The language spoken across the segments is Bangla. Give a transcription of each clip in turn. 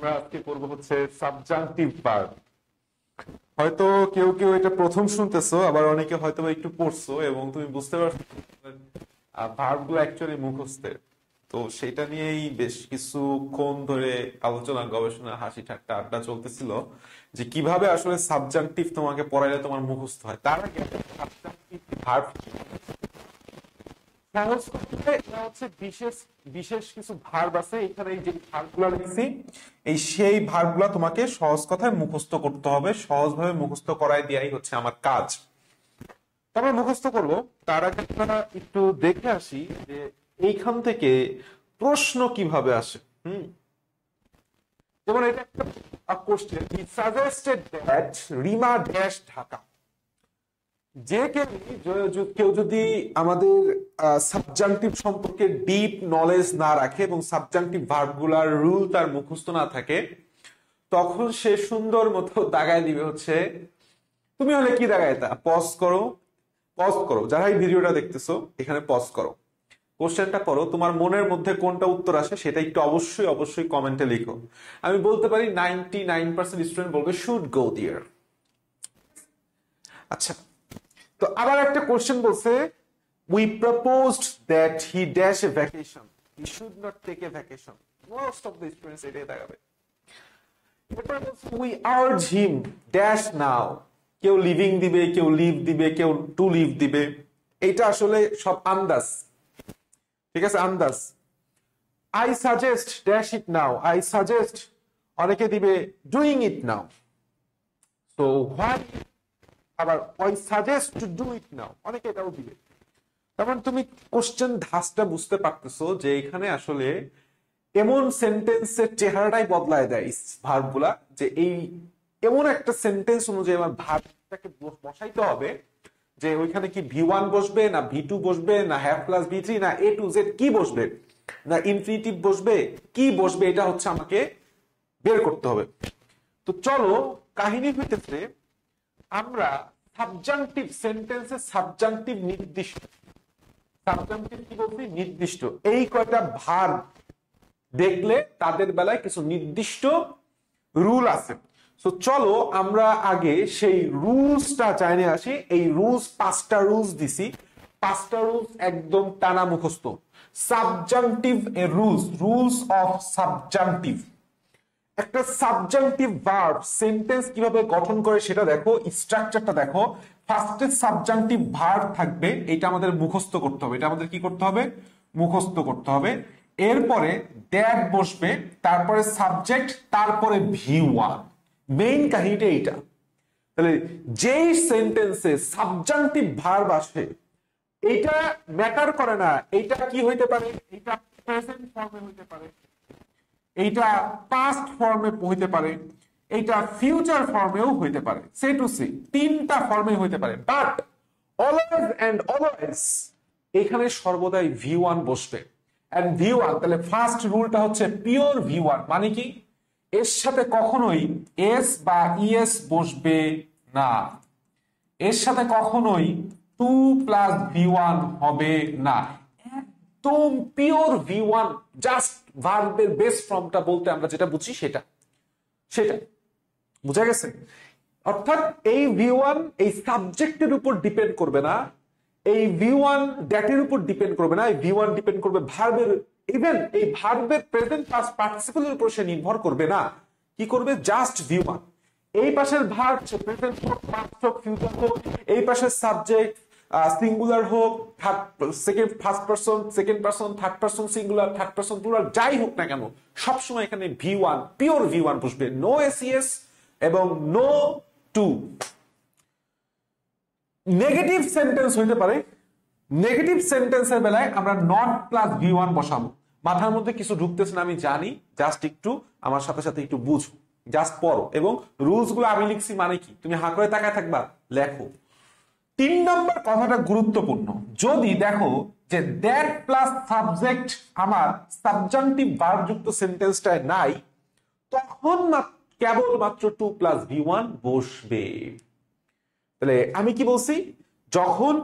আমরা আজকে করব হচ্ছে সাবজাংটিভ ভার্ব। হয়তো কেউ কেউ এটা প্রথম শুনতেছো, আবার অনেকে হয়তো একটু পড়ছো এবং তুমি বুঝতে পারছো ভার্ব গুলো অ্যাকচুয়ালি মুখস্থের। তো সেটা নিয়েই বেশ কিছুক্ষণ ধরে আলোচনা, গবেষণা, হাসি ঠাট্টা, আড্ডা চলতেছিল যে কিভাবে আসলে সাবজাংটিভ তোমাকে পড়াইলে তোমার মুখস্থ হয়। তার আগে সাবজাংটিভ ভার্ব সহজ করতে এটা হচ্ছে বিশেষ বিশেষ কিছু ভার্ব আছে এখানে, এই যে ভার্বগুলো লিখছি সেই ভার্বগুলো তোমাকে সহজ কথায় মুখস্থ করতে হবে। সহজভাবে মুখস্থ করাই দেয়াই হচ্ছে আমার কাজ। আমরা মুখস্থ করব, তার আগে আমরা একটু দেখে আসি যে এইখান থেকে প্রশ্ন কিভাবে আসে। যেমন এটা একটা question, he suggested that Rima dash Dhaka. যে কেউ যদি আমাদের সাবজাংটিভ সম্পর্কে ডিপ নলেজ না রাখে এবং সাবজাংটিভ ভার্বগুলার রুল তার মুখস্থ না থাকে, তখন সে সুন্দর মতো দাগায় দিবে হচ্ছে, তুমি হলে কি দাগাইতা? পজ করো, পজ করো, যারা এই ভিডিওটা দেখতেছো এখানে পজ করো, কোশ্চেনটা করো, তোমার মনের মধ্যে কোনটা উত্তর আসে সেটা একটু অবশ্যই অবশ্যই কমেন্টে লিখো। আমি বলতে পারি 99% স্টুডেন্ট বলবে শুড গো দেয়ার। আচ্ছা, তো আবার একটা কোশ্চেন বলছে, we proposed that he dash a vacation, he should not take a vacation. Most of the students এটাই দেখাবে। এরপর বলছে we urge him dash now, কেউ লিভিং দিবে, কেউ লিভ দিবে, কেউ টু লিভ দিবে। এটা আসলে সব আন্দাজ, ঠিক আছে, আন্দাজ। I suggest dash it now, I suggest অনেকে দিবে doing it now। So why আবার I suggest to do it now, অনেকে এটাও দিবে। তারপর তুমি কোশ্চেন ধাঁচটা বুঝতে পারতেছো যে এখানে আসলে এমন সেন্টেন্সের চেহারাটাই বদলায় দেয় ভার্বগুলা, যে এই এমন একটা সেন্টেন্স অনুযায়ী আমার ভার্বটাকে বসাইতে হবে যে ওইখানে কি V1 বসবে, না V2 বসবে, না হ্যাভ প্লাস V3, না A to Z কি বসবে, না ইনফিনিটিভ বসবে, কি বসবে, এটা হচ্ছে আমাকে বের করতে হবে। তো চলো, কাহিনী হইতেছে আমরা সাবজাংটিভ সেন্টেন্সে সাবজাংটিভ নির্দিষ্ট, সাবজাংটিভ কি বলছি? নির্দিষ্ট। এই কয়টা ভার্ব দেখলে তাদের বেলায় কিছু নির্দিষ্ট রুল আছে। সো চলো আমরা আগে সেই রুলসটা জানে আসি। এই রুলস 5টা রুলস দিছি, 5টা রুলস একদম টানা মুখস্থ। Subjunctive A rules, rules of subjunctive. একটা সাবজাংটিভ ভার্ব সেন্টেন্স কিভাবে গঠন করে সেটা দেখো, স্ট্রাকচারটা দেখো। ফার্স্টে সাবজাংটিভ ভার্ব থাকবে, এটা আমাদের মুখস্থ করতে হবে। এটা আমাদের কি করতে হবে? মুখস্থ করতে হবে। এরপরে দ্যাট বসবে, তারপরে সাবজেক্ট, তারপরে V1। মেইন কাহিনীটা এইটা। তাহলে যেই সেন্টেন্সে সাবজাংটিভ ভার্ব আসে, এটা ম্যাটার করে না এটা কি হইতে পারে, এটা প্রেজেন্ট ফর্মে হইতে পারে, এইটা পাস্ট ফর্মে হইতে পারে, এইটা ফিউচার ফর্মেও হইতে পারে, সে টু সি 3টা ফর্মে হইতে পারে। বাট অলওয়েজ এন্ড অলওয়েজ এখানে সর্বদাই V1 বসবে। এন্ড V1, তাহলে ফার্স্ট রুলটা হচ্ছে পিওর V1, মানে কি এর সাথে কখনোই এস বা ইএস বসবে না, এর সাথে কখনোই 2 প্লাস V1 হবে না। একদম পিওর V1, জাস্ট ভার্বের বেস ফর্মটা বলতে আমরা যেটা বুঝি সেটা সেটা বুঝা গেছে। অর্থাৎ এই V1 এই সাবজেক্টের উপর ডিপেন্ড করবে না, এই V1 দ্যাটের উপর ডিপেন্ড করবে না, এই V1 ডিপেন্ড করবে ভার্বের, ইভেন এই ভার্বের প্রেজেন্ট পাস্ট পার্টিসিপলের উপর সে নির্ভর করবে না। কি করবে? Just V1। এই পাশের ভার্ব প্রেজেন্ট হোক, পাস্ট হোক, ফিউচার হোক, এই পাশের সাবজেক্ট সিঙ্গুলার হোক, second first person, second person, third person singular, third person plural, যাই হোক না কেন সবসময় এখানে V1, পিওর V1 বসবে। নো এসইএস এবং নো টু। নেগেটিভ সেন্টেন্স হইতে পারে, নেগেটিভ সেন্টেন্সের বেলায় আমরা নট প্লাস V1 বসাবো। মাথার মধ্যে কিছু ঢুকতেছে না আমি জানি, জাস্ট একটু আমার সাথে সাথে একটু বুঝো, জাস্ট পড়ো। এবং রুলস গুলো আমি লিখছি মানে কি, তুমি হাঁ করে তাকায় থাকবা, লেখো। 3 নম্বর কথাটা গুরুত্বপূর্ণ। যদি দেখো যে দ্যাট প্লাস সাবজেক্ট আমার সাবজাংটিভ ভার্ব যুক্ত সেন্টেন্সটায় নাই, তখন কেবলমাত্র 2 প্লাস V1 বসবে। তাহলে আমি কি বলছি? যখন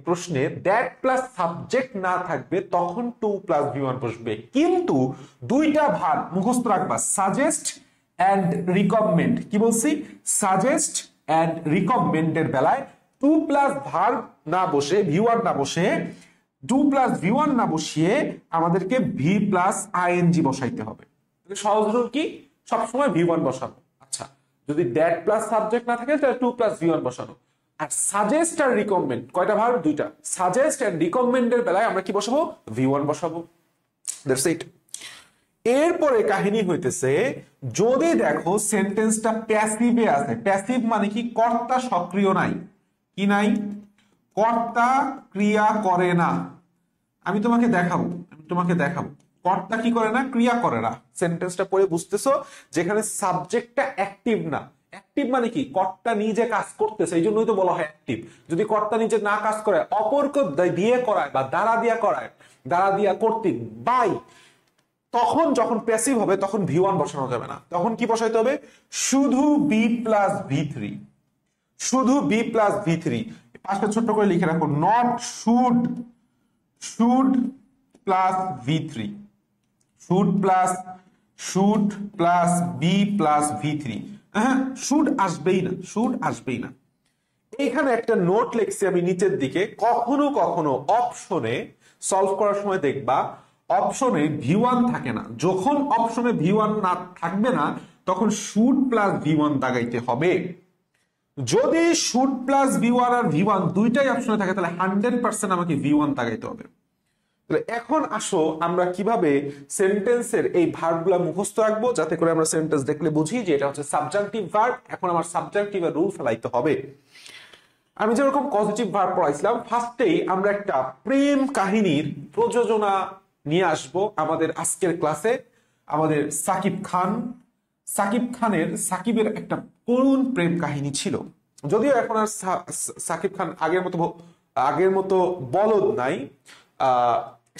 প্রশ্নে দ্যাট প্লাস সাবজেক্ট না থাকবে তখন টু প্লাস ভি ওয়ান বসবে, কিন্তু দুইটা ভার মুখস্থ রাখবা, সাজেস্ট অ্যান্ড রিকমেন্ড। কি বলছি? সাজেস্ট অ্যান্ড রিকমেন্ডের বেলায় টু প্লাস ভার না বসে ভি ওয়ান না বসে টু প্লাস ভি ওয়ান না বসিয়ে আমাদেরকে ভি প্লাস আইএনজি বসাইতে হবে। সহজ রুল কি? সবসময় ভি ওয়ান বসানো। আচ্ছা, যদি দ্যাট প্লাস সাবজেক্ট না থাকে তাহলে টু প্লাস ভি ওয়ান বসানো। আর সাজেস্ট আর রিকমেন্ড কয়টা ভার? দুইটা। সাজেস্ট এন্ড রিকমেন্ডের বেলায় আমরা কি বসাবো? ভি ওয়ান বসাবো। That's it. এরপরে কাহিনী হইতেছে, যদি দেখো সেন্টেন্সটা প্যাসিভে আছে। প্যাসিভ মানে কি? কর্তা সক্রিয় নাই। কি নাই? কর্তা ক্রিয়া করে না। আমি তোমাকে দেখাবো কর্তা কি করে না? ক্রিয়া করে না। সেন্টেন্সটা পড়ে বুঝতেছো যেখানে সাবজেক্টটা অ্যাক্টিভ না। অ্যাক্টিভ মানে কি? কর্তা নিজে কাজ করতেছে, এই জন্যই তো বলা হয় অ্যাক্টিভ। যদি কর্তা নিজে না কাজ করে, অপরকে দিয়ে করায় বা দ্বারা দিয়া করায়, দ্বারা দিয়া কর্তৃক বাই, তখন যখন প্যাসিভ হবে তখন ভি ওয়ান বসানো যাবে না। তখন কি বসাইতে হবে? শুধু বি প্লাস ভি থ্রি। শুধু বি প্লাস ভি থ্রি। পাঁচটা ছোট্ট করে লিখে রাখো, not should, should plus V three, should plus B plus V three. হ্যাঁ, শুড আসবেই না, শুড আসবেই না। এইখানে একটা নোট লিখছি আমি নিচের দিকে, কখনো কখনো অপশনে সলভ করার সময় দেখবা অপশনে ভি ওয়ান থাকে না। যখন অপশনে ভি ওয়ান না থাকবে না তখন শুড প্লাস ভি ওয়ান দাগাইতে হবে। যদি শুড প্লাস ভি ওয়ান আর ভি ওয়ান দুইটাই অপশনে থাকে তাহলে 100% আমাকে ভি ওয়ান দাগাইতে হবে। এখন আসো আমরা কিভাবে সেন্টেন্সের এই ভার্বগুলো মুখস্থ রাখবো, যাতে করে আমরা সেন্টেন্স দেখলে বুঝি যে এটা হচ্ছে সাবজাংটিভ ভার্ব। এখন আমার সাবজাংটিভের রুল ফেলাইতে হবে। আমি যেরকম পজিটিভ ভার্ব পড়াইছিলাম, ফার্স্টেই আমরা একটা প্রেম কাহিনীর প্রযোজনা নিয়ে আসব আমাদের আজকের ক্লাসে। আমাদের সাকিবের একটা করুণ প্রেম কাহিনী ছিল। যদিও এখন আর সাকিব খান আগের মতো বলদ নাই,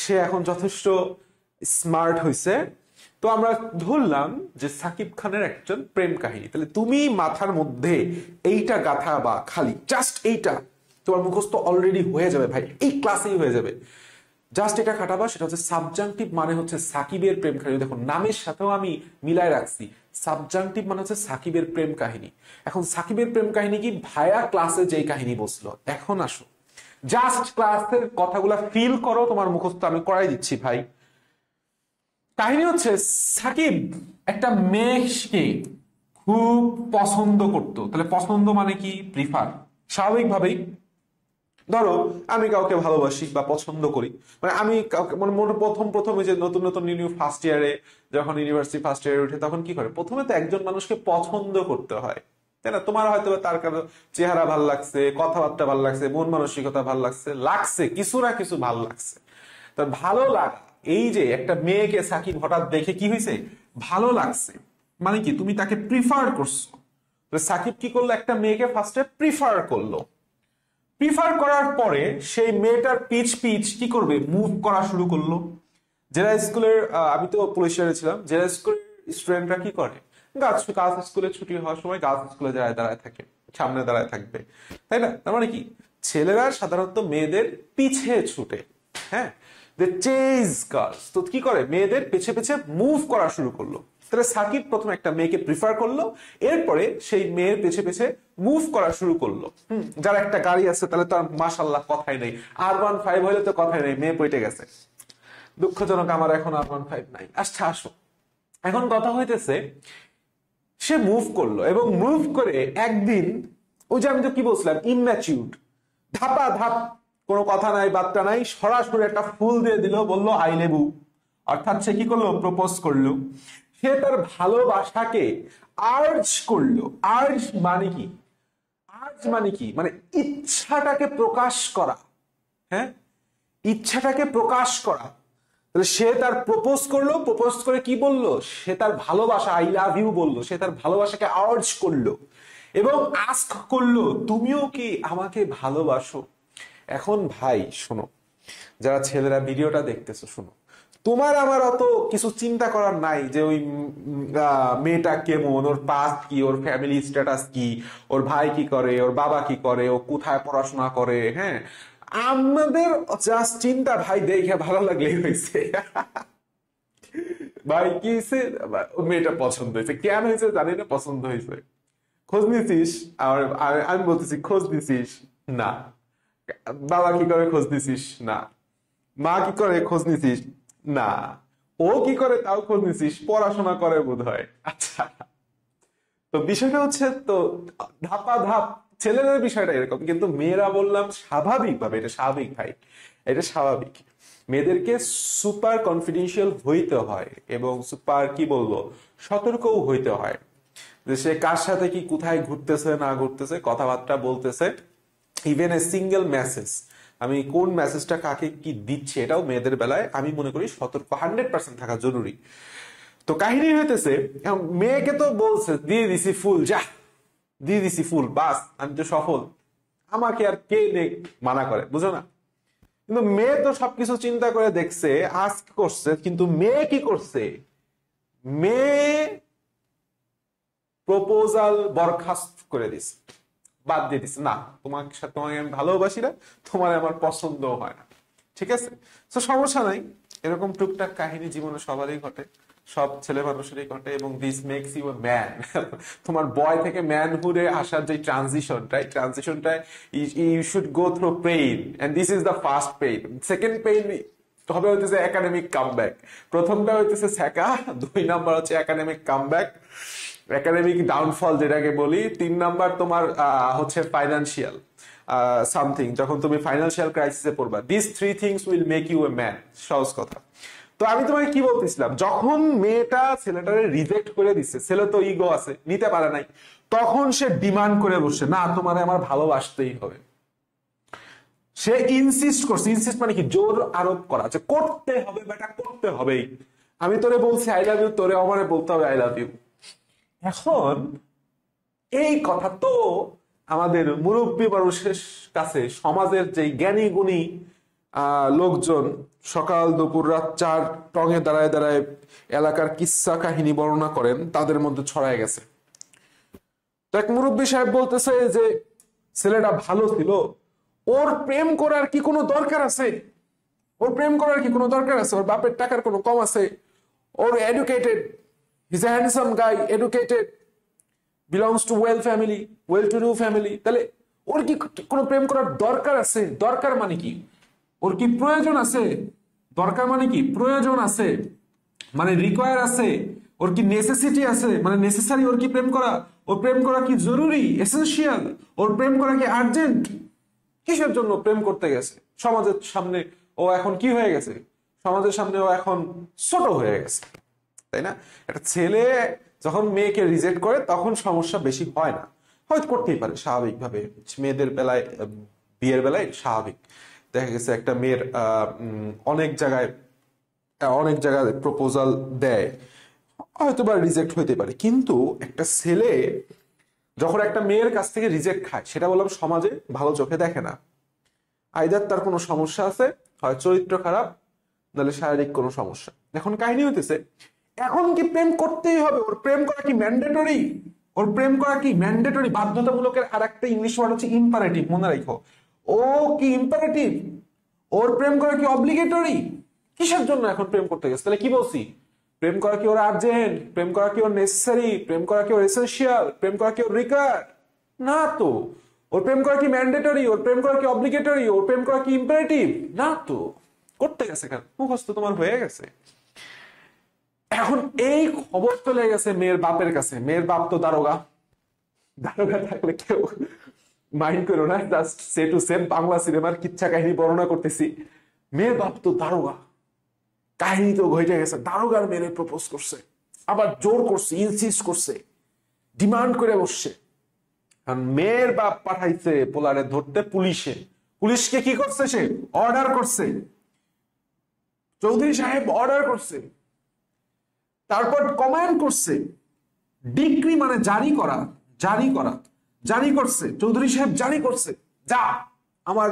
সে এখন যথেষ্ট স্মার্ট হয়েছে। তো আমরা ধরলাম যে সাকিব খানের একজন প্রেম কাহিনী। তাহলে তুমি মাথার মধ্যে এইটা গাথা বা খালি জাস্ট এইটা তোমার মুখস্থ অলরেডি হয়ে যাবে ভাই, এই ক্লাসেই হয়ে যাবে। জাস্ট এটা খাটাবা, সেটা হচ্ছে সাবজাংটিভ মানে হচ্ছে সাকিবের প্রেম কাহিনী। দেখো নামের সাথেও আমি মিলায় রাখছি, সাবজাংটিভ মানে হচ্ছে সাকিবের প্রেম কাহিনী। এখন সাকিবের প্রেম কাহিনী কি? ভাইয়া ক্লাসে যেই কাহিনী বসলো। এখন আসো জাস্ট ক্লাসের কথাগুলা ফিল করো, তোমার মুখস্থ আমি করাই দিচ্ছি ভাই। কাহিনী হচ্ছে সাকিব একটা মেয়েকে খুব পছন্দ করত। তাহলে পছন্দ মানে কি? প্রিফার। স্বাভাবিকভাবেই ধরো আমি কাউকে ভালোবাসি বা পছন্দ করি, মানে আমি কাউকে মানে প্রথম যে নতুন ফার্স্ট ইয়ারে যখন ইউনিভার্সিটি ফার্স্ট ইয়ারে উঠে তখন কি করে? প্রথমে তো একজন মানুষকে পছন্দ করতে হয়, তাই না? তোমার হয়তো তার চেহারা ভাল লাগছে, কথাবার্তা ভাল লাগছে, মন মানসিকতা ভাল লাগছে কিছু না কিছু ভাল লাগছে। তো ভালো লাগা, এই যে একটা মেয়েকে সাকিব হঠাৎ দেখে কি হয়েছে? ভালো লাগছে মানে কি? তুমি তাকে প্রিফার করছো। সাকিব কি করলো? একটা মেয়েকে ফার্স্টে প্রিফার করলো। প্রিফার করার পরে সেই মেয়েটার পিচ কি করবে? মুভ করা শুরু করলো। জেলা স্কুলের আমি তো পুলিশিয়ারে ছিলাম, জেলা স্কুলের স্টুডেন্টরা কি করে? গার্লস স্কুলে ছুটি হওয়ার সময় গার্লস স্কুলে দাঁড়ায় থাকে, সামনে দাঁড়ায় থাকবে, তাই না? তার মানে কি? ছেলেরা সাধারণত মেয়েদের পিছে ছুটে, হ্যাঁ, দে চেজ গার্লস। তো কি করে? মেয়েদের পেছে মুভ করা শুরু করলো। তাহলে সাকিব প্রথমে একটা মেয়েকে প্রিফার করলো, এরপরে সেই মেয়ের পেছে মুভ করা শুরু করলো। যার একটা গাড়ি আছে তাহলে তো মাশাআল্লাহ কথাই নেই, R15 হইলে তো কথাই নেই, মেয়ে পইটে গেছে। দুঃখজনক আমার এখন R15 নাই। আচ্ছা আসো, এখন কথা হইতেছে সে মুভ করলো এবং মুভ করে একদিন ওই যে আমি তো কি বলছিলাম, ইম্যাচিউরড, ধাপ কোনো কথা নাই বার্তা নাই, সরাসরি একটা ফুল দিয়ে দিল, বললো আই লাভ ইউ। অর্থাৎ সে কি করলো? প্রপোজ করলো। সে তার ভালোবাসাকে আর্জ করলো। আর্জ মানে কি? মানে ইচ্ছাটাকে প্রকাশ করা। হ্যাঁ, ইচ্ছাটাকে প্রকাশ করা। তাহলে সে তার প্রপোজ করলো, প্রপোজ করে কি বললো? সে তার ভালোবাসা, আই লাভ ইউ বললো। সে তার ভালোবাসাকে আর্জ করলো এবং আস্ক করলো, তুমিও কি আমাকে ভালোবাসো? এখন ভাই শোনো, যারা ছেলেরা ভিডিওটা দেখতেছো শোনো, তোমার আমার অত কিছু চিন্তা করার নাই যে ওই মেয়েটা কেমন, ওর পাস্ট কি, ওর ফ্যামিলি স্ট্যাটাস কি, ওর ভাই কি করে, ওর বাবা কি করে, ও কোথায় পড়াশোনা করে। হ্যাঁ, আমাদের জাস্ট চিন্তা ভাই দেখে ভালো লাগলেই হয়েছে। ভাই কি হয়েছে, মেয়েটা পছন্দ হয়েছে, কেন হয়েছে জানি না, পছন্দ হয়েছে। খোঁজ নিছিস? আর আমি বলতেছি খোঁজ নিছিস না। বাবা কি করে খোঁজ নিছিস না। মা কি করে খোঁজ নিছিস না। ও কি করে তাও খোঁজ নিছিস, পড়াশোনা করে বোধহয়। আচ্ছা, তো বিষয়টা হচ্ছে তো ধাপা ধাপ ছেলেদের বিষয়টা এরকম, কিন্তু মেয়েরা বললাম স্বাভাবিক ভাবে, এটা স্বাভাবিক ভাই, এটা স্বাভাবিক। মেয়েদেরকে সুপার কনফিডেন্সিয়াল হইতে হয় এবং সুপার কি বলবো সতর্কও হইতে হয়, যে সে কার সাথে কি কোথায় ঘুরতেছে না ঘুরতেছে, কথাবার্তা বলতেছে, ইভেন এ সিঙ্গেল মেসেজ, আমি কোন মেসেজটা কাকে কি দিচ্ছে, এটাও মেয়েদের বেলায় আমি মনে করি সতর্ক 100% থাকা জরুরি। তো কাহিনী হইতেছে, মেয়েকে তো বলছে দিয়ে দিছি ফুল, যা দিয়ে দিছি ফুল, বাস আমি তো সফল, আমাকে আর কে মানা করে, বুঝো না। কিন্তু মেয়ে তো সবকিছু চিন্তা করে দেখছে, আস্ক করছে, কিন্তু মেয়ে কি করছে, মেয়ে প্রপোজাল বরখাস্ত করে দিছে, বাদ দিয়ে দিছে, না তোমাকে সাথে তোমাকে আমি ভালোবাসি না, তোমার আমার পছন্দ হয় না, ঠিক আছে। তো সমস্যা নাই, এরকম টুকটাক কাহিনী জীবনে সবারই ঘটে, সব ছেলে মানুষেরই ঘটে, এবং this makes you a man. তোমার বয় থেকে ম্যানহুডে আসার যে ট্রানজিশনটা you should go through pain, and this is the first pain. Second pain হবে হইতেছে একাডেমিক কামব্যাক। প্রথমটা হইতেছে ছ্যাঁকা, 2 নাম্বার হচ্ছে একাডেমিক কামব্যাক, একাডেমিক ডাউনফল যেটাকে বলি। 3 নাম্বার তোমার হচ্ছে ফাইন্যান্সিয়াল সামথিং, যখন তুমি ফাইন্যান্সিয়াল ক্রাইসিসে পড়বা। This 3 things will make you a man, সহজ কথা। তো আমি তোমাকে কি বলতেছিলাম, যখন মেয়েটা ছেলেটারে রিজেক্ট করে দিচ্ছে, ছেলে তো ইগো আছে, নিতে পারে নাই, তখন সে ডিমান্ড করে বসে, না তোমার আমার ভালোবাসতেই হবে। সে ইনসিস্ট করছে, ইনসিস্ট মানে কি, জোর আরোপ করা, যে করতে হবে বেটা, করতে হবেই, আমি তোরে বলছি আই লাভ ইউ, তোরে আমারে বলতে হবে আই লাভ ইউ। এখন এই কথা তো আমাদের মুরব্বী মানুষের কাছে, সমাজের যে জ্ঞানী গুণী লোকজন সকাল দুপুর রাত 4 টঙে দাঁড়ায় দাঁড়ায় এলাকার কিচ্ছা কাহিনী বর্ণনা করেন, তাদের মধ্যে ছড়ায় গেছে। তো এক মুরব্বী সাহেব বলতেছে যে ছেলেটা ভালো ছিল, ওর প্রেম করার কি কোনো দরকার আছে, ওর প্রেম করার কি কোনো দরকার আছে, ওর বাপের টাকার কোনো কম আছে, ওর educated, his a handsome guy, educated, belongs to well family, well to do family, তাহলে ওর কি কোনো প্রেম করার দরকার আছে? দরকার মানে কি, ওর কি প্রয়োজন আছে? দরকার মানে কি, প্রয়োজন আছে মানে রিকোয়ার আছে, ওর কি নেসেসিটি আছে মানে নেসেসারি, ওর কি প্রেম করা, ওর প্রেম করা কি জরুরি, এসেনশিয়াল, ওর প্রেম করা কি আর্জেন্ট? কিসের জন্য প্রেম করতে গেছে? সমাজের সামনে ও এখন কি হয়ে গেছে, সমাজের সামনে ও এখন ছোট হয়ে গেছে, তাই না? একটা ছেলে যখন মেয়েকে রিজেক্ট করে তখন সমস্যা বেশি হয় না, হয়তো করতেই পারে স্বাভাবিকভাবে, মেয়েদের বেলায়, বিয়ের বেলায় স্বাভাবিক। দেখা গেছে একটা মেয়ের অনেক জায়গায় প্রপোজাল দেয়, হয়তো বা রিজেক্ট হইতে পারে, কিন্তু একটা ছেলে যখন একটা মেয়ের কাছ থেকে রিজেক্ট খায়, সেটা বললাম সমাজে ভালো চোখে দেখে না। আইদার তার কোনো সমস্যা আছে, হয় চরিত্র খারাপ, নাহলে শারীরিক কোনো সমস্যা। এখন কাহিনী হইতেছে, এখন কি প্রেম করতেই হবে? ওর প্রেম করা কি ম্যান্ডেটরি? ওর প্রেম করা কি ম্যান্ডেটরি? বাধ্যতামূলকের আর একটা ইংলিশ ওয়ার্ড হচ্ছে ইম্পারেটিভ, মনে রাখো। ও কি ইম্পারেটিভ? ওর প্রেম করা কি অব্লিগেটরি? কিসের জন্য এখন প্রেম করতে গেছে? তাহলে কি বলছি, প্রেম করা কি ওর আর্জেন্ট, প্রেম করা কি ওর নেসেসারি, প্রেম করা কি ওর এসেনশিয়াল, প্রেম করা কি ওর রিকোয়ার্ড? না তো। ওর প্রেম করা কি ম্যান্ডেটরি, ওর প্রেম করা কি অব্লিগেটরি, ওর প্রেম করা কি ইম্পারেটিভ? না তো। করতে গেছে কেন? মুখস্থ তোমার হয়ে গেছে। এখন এই খবর চলে গেছে মেয়ের বাপের কাছে, মেয়ের বাপ তো দারোগা, দারোগা থাকলে কেউ মাইন্ড করো না, just say to same Bangla সিনেমার কিচ্ছা কাহিনী বর্ণনা করতেছি। মেয়ের বাপ তো দারোগা, কাহিনী তো ঘটে গেছে, দারোগার মেরে প্রপোজ করছে, আবার জোর করছে, ইনসিস্ট করছে, ডিমান্ড করে বসছে। কারণ মেয়ের বাপ পাঠাইছে পোলারে ধরতে পুলিশে, পুলিশকে কি করছে, সে অর্ডার করছে, চৌধুরী সাহেব অর্ডার করছে, তারপর কমান্ড করছে, ডিক্রি মানে জারি করা, জারি করছে, চৌধুরী সাহেব জারি করছে, যা আমার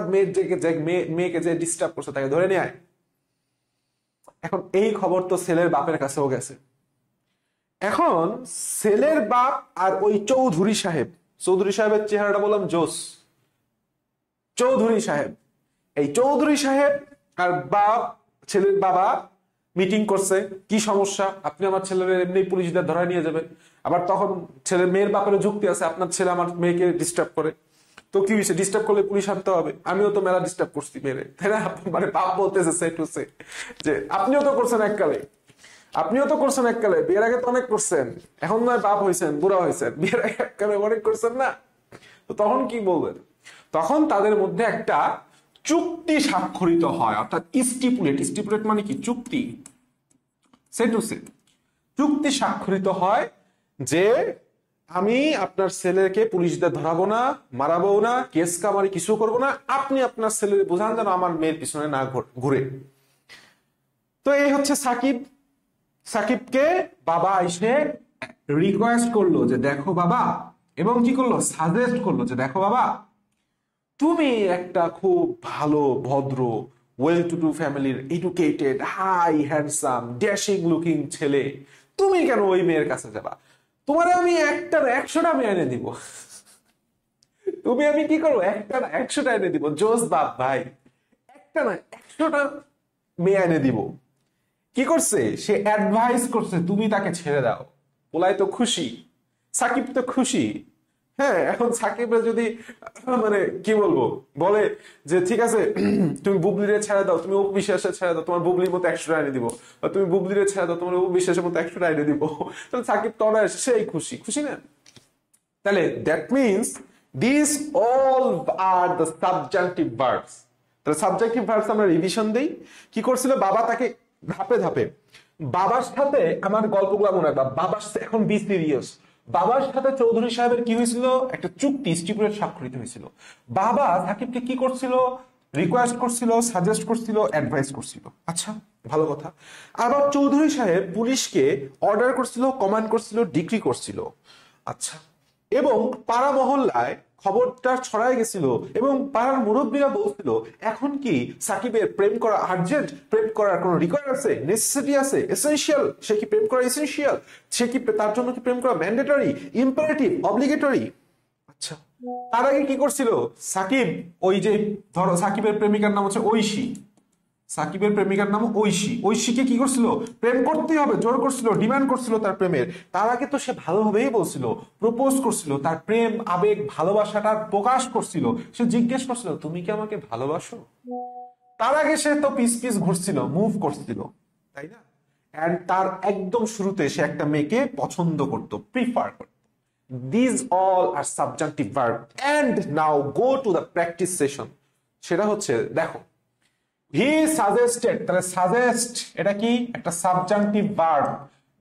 মেয়েকে যে ডিস্টার্ব করছে তাকে ধরে নিয়ে আয়। এখন এই খবর তো ছেলের বাপের কাছেও গেছে। এখন ছেলের বাপ আর ওই চৌধুরী সাহেবের চেহারাটা বললাম জোস, চৌধুরী সাহেব, এই চৌধুরী সাহেব আর বাপ, ছেলের বাবা মিটিং করছে, কি সমস্যা, আপনি আমার ছেলের এমনি পুলিশদের ধরায় নিয়ে যাবেন। আবার তখন ছেলের মেয়ের বাপের যুক্তি আছে, আপনার ছেলে আমার মেয়েকে ডিস্টার্ব করে, তো কি হয়েছে, ডিস্টার্ব করলে পুলিশ আনতে হবে, আমিও তো মেলা ডিস্টার্ব করছি মেরে, তাই না? মানে বাপ বলতেছে সে টু সে যে আপনিও তো করছেন এককালে, বিয়ের আগে তো অনেক করছেন, এখন নয় বাপ হয়েছেন, বুড়া হয়েছেন, বিয়ের আগে এককালে অনেক করছেন না, তো তখন কি বলবেন? তখন তাদের মধ্যে একটা চুক্তি স্বাক্ষরিত হয়, অর্থাৎ স্টিপুলেট মানে কি, চুক্তি, সে টু সে, চুক্তি স্বাক্ষরিত হয় যে আমি আপনার ছেলেকে পুলিশদের ধরাবো না, মারাবো না, কেস কামারি কিছু করবো না, আপনি আপনার ছেলেকে বোঝান যেন আমার মেয়ের পিছনে না ঘুরে। তো এই হচ্ছে সাকিবকে বাবা এসে রিকোয়েস্ট করলো যে দেখো বাবা, এবং কি করলো, সাজেস্ট করলো যে দেখো বাবা, তুমি একটা খুব ভালো ভদ্র ওয়েল টু ডু ফ্যামিলির educated high handsome dashing looking ছেলে, তুমি কেন ওই মেয়ের কাছে যাবা? তোমারে আমি 100টা মেয়ে এনে দিব, তুমি আমি কি করবো, 100টা এনে দিব, জোস বাপ ভাই, 100টা মেয়ে এনে দিব। কি করছে সে, অ্যাডভাইস করছে তুমি তাকে ছেড়ে দাও। পোলাই তো খুশি, সাকিব তো খুশি। হ্যাঁ, এখন সাকিবের যদি মানে কি বলবো বলে যে ঠিক আছে তুমি বুবলিরে ছেড়ে দাও, তুমি উপবিশ্বাসে ছেড়ে দাও, তোমার বুবলির মতো 100টা এনে দিব, বা তুমি বুবলিরে ছেড়ে দাও, তোমার উপবিশ্বাসের মতো 100টা এনে দিব, তাহলে সাকিব তো সেই খুশি না? তাহলে that means this all are the subjective verbs. তাহলে সাবজেক্টিভ ভার্বস আমরা রিভিশন দেই। কি করছিল বাবা তাকে ধাপে ধাপে, বাবার সাথে আমার গল্পগুলো মনে রাখবা, বাবার এখন বি সিরিয়াস, বাবার সাথে চৌধুরী সাহেবের কি হয়েছিল, একটা চুক্তি স্টিপুলেট স্বাক্ষরিত হয়েছিল। বাবা সাকিবকে কি করছিল, রিকোয়েস্ট করছিল, সাজেস্ট করছিল, অ্যাডভাইস করছিল। আচ্ছা, ভালো কথা। আবার চৌধুরী সাহেব পুলিশকে অর্ডার করছিল, কমান্ড করছিল, ডিক্রি করছিল। আচ্ছা, এবং পাড়া মহল্লায় খবরটা ছড়ায় গেছিল, এবং পাড়ার মুরব্বীরা বলছিল এখন কি সাকিবের প্রেম করা আর্জেন্ট, প্রেম করার কোনো রিকোয়ার আছে, নেসেসিটি আছে, এসেনশিয়াল, সে কি প্রেম করা এসেনশিয়াল, সে কি তার জন্য কি প্রেম করা ম্যান্ডেটরি, ইম্পারেটিভ, অব্লিগেটরি। আচ্ছা, তার আগে কি করছিল সাকিব, ওই যে ধরো সাকিবের প্রেমিকার নাম হচ্ছে ঐশী, সাকিবের প্রেমিকার নাম ঐশীকে কি করছিল, প্রেম করতে হবে জোর করছিল, ডিমান্ড করছিল তার প্রেমের। তার আগে তো সে ভালোভাবেই বলছিল, প্রপোজ করছিল, তার প্রেম আবেগ ভালোবাসাটার প্রকাশ করছিল, সে জিজ্ঞেস করছিল তুমি কি আমাকে ভালোবাসো। তার আগে সে তো পিস ঘুরছিল, মুভ করছিল, তাই না? এন্ড তার একদম শুরুতে সে একটা মেয়েকে পছন্দ করত, প্রিফার করত। This all are subjective verb. And now go to the practice session. সেটা হচ্ছে দেখো, হি সাজেস্টেড, তাহলে সাজেস্ট এটা কি, একটা সাবজেক্টিভ ভার্ব,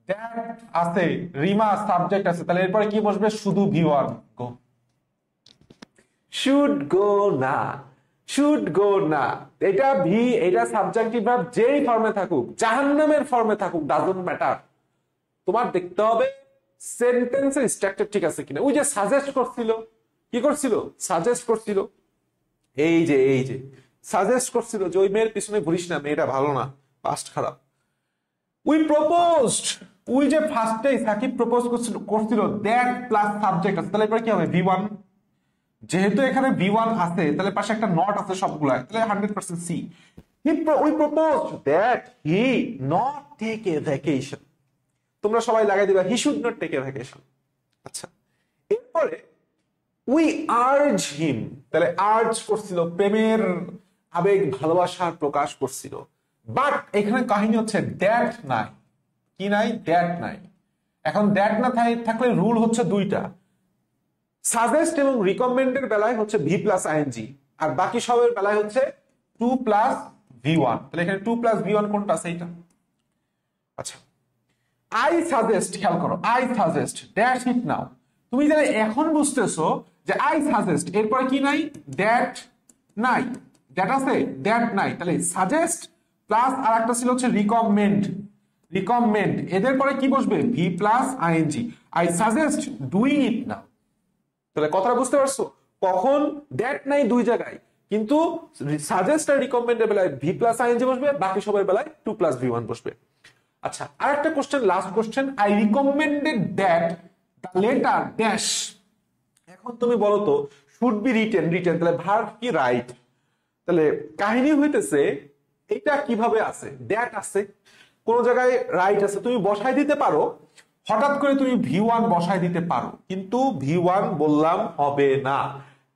দ্যাট আছে, রিমা সাবজেক্ট আছে, তাহলে এরপরে কি বসবে, শুধু V1 গো, শুড গো না, শুড গো না, এটা ভি, এটা সাবজেক্টিভ ভার্ব যেই ফর্মে থাকুক, জাহান্নামের ফর্মে থাকুক, ডাজন্ট ম্যাটার, তোমার দেখতে হবে সেন্টেন্সের স্ট্রাকচার ঠিক আছে কিনা। ওই যে সাজেস্ট করছিল, কি করছিল, সাজেস্ট করছিল, এই যে সাজেস্ট করছিল যে ওই মেয়ের পিছনে ঘুরিস না, মেয়েটা ভালো না, পাস্ট খারাপ। উই প্রপোজড, উই যে ফার্স্টে সাকিব প্রপোজ করছিল দ্যাট প্লাস সাবজেক্ট আছে, তাহলে এবার কি হবে, V1। যেহেতু এখানে V1 আছে, তাহলে পাশে একটা নট আছে সবগুলা, তাহলে 100% C. We proposed that he not take a vacation. তোমরা সবাই লাগাই দিবা he should not take a vacation. আচ্ছা, এরপরে উই আর্জ হিম, তাহলে আর্জ করছিল, প্রেমের আবেগ ভালোবাসার প্রকাশ করছিল। বাট এখানে কাহিনী হচ্ছে দ্যাট নাই, কি নাই, দ্যাট নাই। এখন দ্যাট না থাকলে রুল হচ্ছে দুইটা, সাজেস্ট এবং রিকমেন্ডের বেলায় হচ্ছে V প্লাস আইএনজি, আর বাকি সবের বেলায় হচ্ছে 2 প্লাস V1। তাহলে এখানে 2 প্লাস V1 কোনটা আছে, এইটা। আচ্ছা, আই সাজেস্ট, খেয়াল করো, আই সাজেস্ট দ্যাট ইট নাও। তুমি যারা এখন বুঝতেছো যে আই সাজেস্ট এরপরে কি নাই, দ্যাট নাই, দ্যাট আছে, দ্যাট নাই, তাহলে সাজেস্ট প্লাস আর একটা ছিল হচ্ছে রিকমেন্ড, এদের পরে কি বসবে, V plus ING. I suggest doing it now. তাহলে কথাটা বুঝতে পারছো, কখন দ্যাট নাই দুই জায়গায়, কিন্তু সাজেস্ট আর রিকমেন্ড এর বেলায় ভি প্লাস আইএনজি বসবে, বাকি সবার বেলায় 2 প্লাস ভি1 বসবে। আচ্ছা, আরেকটা question, last question, I recommended that the letter dash. এখন তুমি বলো তো শুড বি রিটেন, রিটেন তাহলে ভার্ব কি রাইট, তাহলে কাহিনী হইতেছে এটা কিভাবে আছে, দ্যাট আছে কোন জায়গায়, রাইট আছে, তুমি বসাই দিতে পারো, হঠাৎ করে তুমি ভি1 বসাই দিতে পারো, কিন্তু ভি1 বললাম হবে না।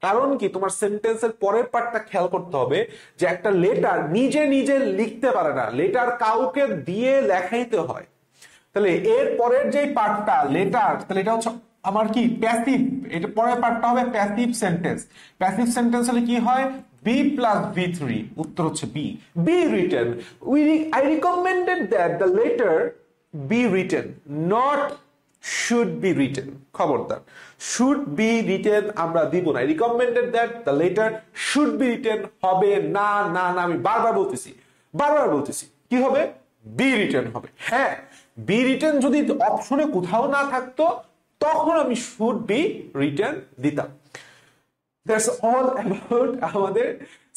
কারণ কি, তোমার সেন্টেন্সের পরের পার্টটা খেয়াল করতে হবে যে একটা লেটার নিজে নিজে লিখতে পারে না, লেটার কাউকে দিয়ে লেখাইতে হয়। তাহলে এর পরের যে পার্টটা লেটার, তাহলে এটা হচ্ছে আমার কি প্যাসিভ, এটা পরের পার্টটা হবে প্যাসিভ সেন্টেন্স। প্যাসিভ সেন্টেন্স হলে কি হয়, বি প্লাস ভি3, উত্তর হচ্ছে B. Be written, I recommended that the letter be written, not should be written. খবরদার, শুড বি রিটেন আমরা দিব না। Recommended that the letter should be written হবে না, না না, আমি বারবার বলতেছি, বারবার বলতেছি, কি হবে, বি রিটেন হবে। হ্যাঁ, বি রিটেন যদি অপশনে কোথাও না থাকতো তখন আমি শুড বি রিটেন দিতাম। দ্যাটস অল অ্যাবাউট আমাদের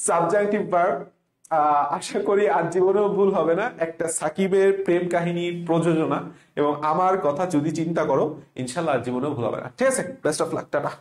সাবজেক্টিভ ভার্ব। আশা করি আর জীবনেও ভুল হবে না। একটা সাকিবের প্রেম কাহিনীর প্রযোজনা এবং আমার কথা যদি চিন্তা করো, ইনশাল্লাহ আর জীবনেও ভুল হবে না। ঠিক আছে, বেস্ট অফ লাক, টাটা।